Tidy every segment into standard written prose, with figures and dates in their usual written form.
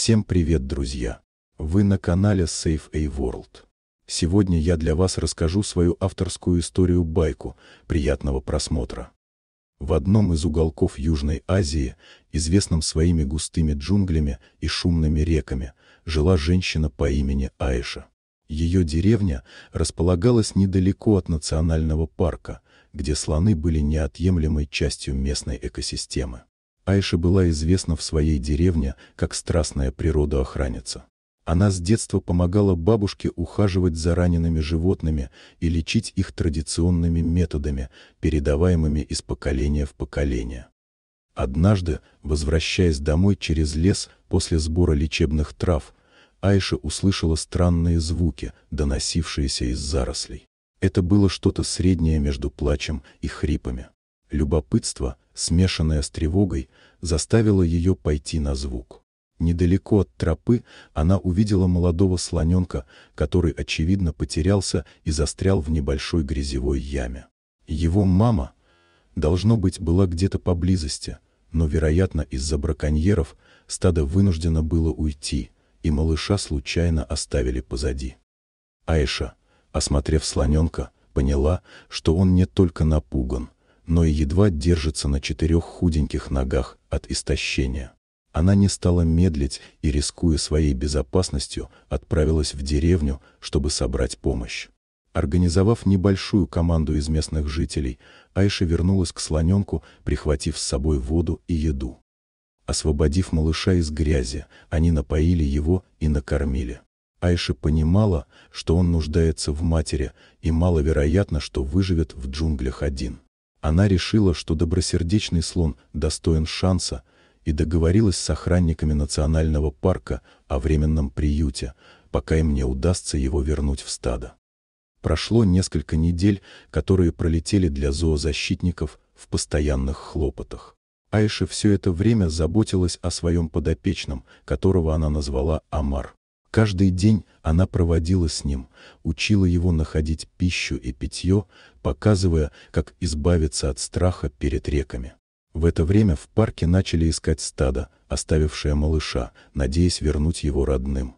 Всем привет, друзья! Вы на канале Safe A World. Сегодня я для вас расскажу свою авторскую историю-байку. Приятного просмотра. В одном из уголков Южной Азии, известном своими густыми джунглями и шумными реками, жила женщина по имени Аиша. Ее деревня располагалась недалеко от национального парка, где слоны были неотъемлемой частью местной экосистемы. Аиша была известна в своей деревне как страстная природоохранница. Она с детства помогала бабушке ухаживать за ранеными животными и лечить их традиционными методами, передаваемыми из поколения в поколение. Однажды, возвращаясь домой через лес после сбора лечебных трав, Аиша услышала странные звуки, доносившиеся из зарослей. Это было что-то среднее между плачем и хрипами. Любопытство, смешанное с тревогой, заставило ее пойти на звук. Недалеко от тропы она увидела молодого слоненка, который, очевидно, потерялся и застрял в небольшой грязевой яме. Его мама, должно быть, была где-то поблизости, но, вероятно, из-за браконьеров стадо вынуждено было уйти, и малыша случайно оставили позади. Аиша, осмотрев слоненка, поняла, что он не только напуган, но и едва держится на 4 худеньких ногах от истощения. Она не стала медлить и, рискуя своей безопасностью, отправилась в деревню, чтобы собрать помощь. Организовав небольшую команду из местных жителей, Аиша вернулась к слоненку, прихватив с собой воду и еду. Освободив малыша из грязи, они напоили его и накормили. Аиша понимала, что он нуждается в матери, и маловероятно, что выживет в джунглях один. Она решила, что добросердечный слон достоин шанса, и договорилась с охранниками национального парка о временном приюте, пока им не удастся его вернуть в стадо. Прошло несколько недель, которые пролетели для зоозащитников в постоянных хлопотах. Аиша все это время заботилась о своем подопечном, которого она назвала Амар. Каждый день она проводила с ним, учила его находить пищу и питье, показывая, как избавиться от страха перед реками. В это время в парке начали искать стадо, оставившее малыша, надеясь вернуть его родным.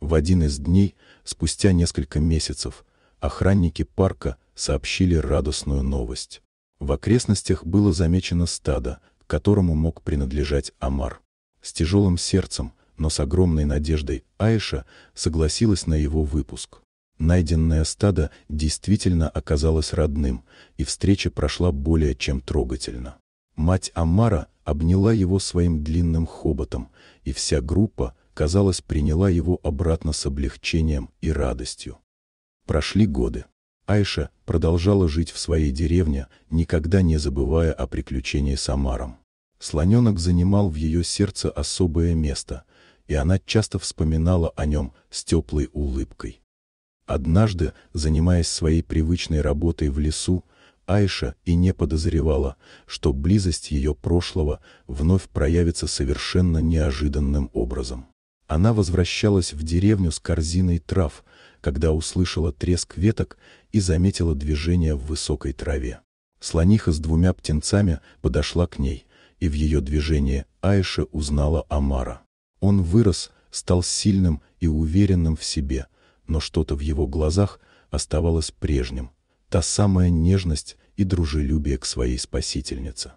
В один из дней, спустя несколько месяцев, охранники парка сообщили радостную новость. В окрестностях было замечено стадо, которому мог принадлежать Амар. С тяжелым сердцем, но с огромной надеждой Аиша согласилась на его выпуск. Найденное стадо действительно оказалось родным, и встреча прошла более чем трогательно. Мать Амара обняла его своим длинным хоботом, и вся группа, казалось, приняла его обратно с облегчением и радостью. Прошли годы. Аиша продолжала жить в своей деревне, никогда не забывая о приключении с Амаром. Слоненок занимал в ее сердце особое место, и она часто вспоминала о нем с теплой улыбкой. Однажды, занимаясь своей привычной работой в лесу, Аиша и не подозревала, что близость ее прошлого вновь проявится совершенно неожиданным образом. Она возвращалась в деревню с корзиной трав, когда услышала треск веток и заметила движение в высокой траве. Слониха с 2 птенцами подошла к ней, и в ее движении Аиша узнала Амара. Он вырос, стал сильным и уверенным в себе, но что-то в его глазах оставалось прежним, та самая нежность и дружелюбие к своей спасительнице.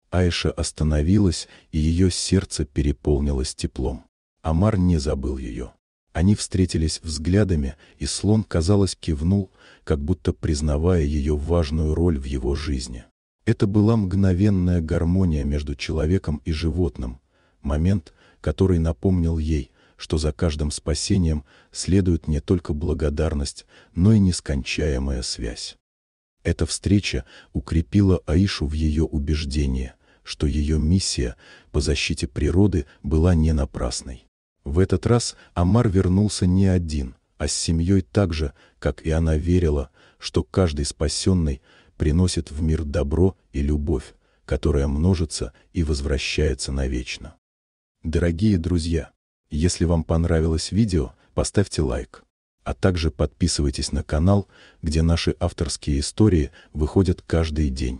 Аиша остановилась, и ее сердце переполнилось теплом. Амар не забыл ее. Они встретились взглядами, и слон, казалось, кивнул, как будто признавая ее важную роль в его жизни. Это была мгновенная гармония между человеком и животным, момент, который напомнил ей, что за каждым спасением следует не только благодарность, но и нескончаемая связь. Эта встреча укрепила Аишу в ее убеждении, что ее миссия по защите природы была не напрасной. В этот раз Амар вернулся не один, а с семьей так же, как и она верила, что каждый спасенный приносит в мир добро и любовь, которая множится и возвращается навечно. Дорогие друзья, если вам понравилось видео, поставьте лайк, а также подписывайтесь на канал, где наши авторские истории выходят каждый день.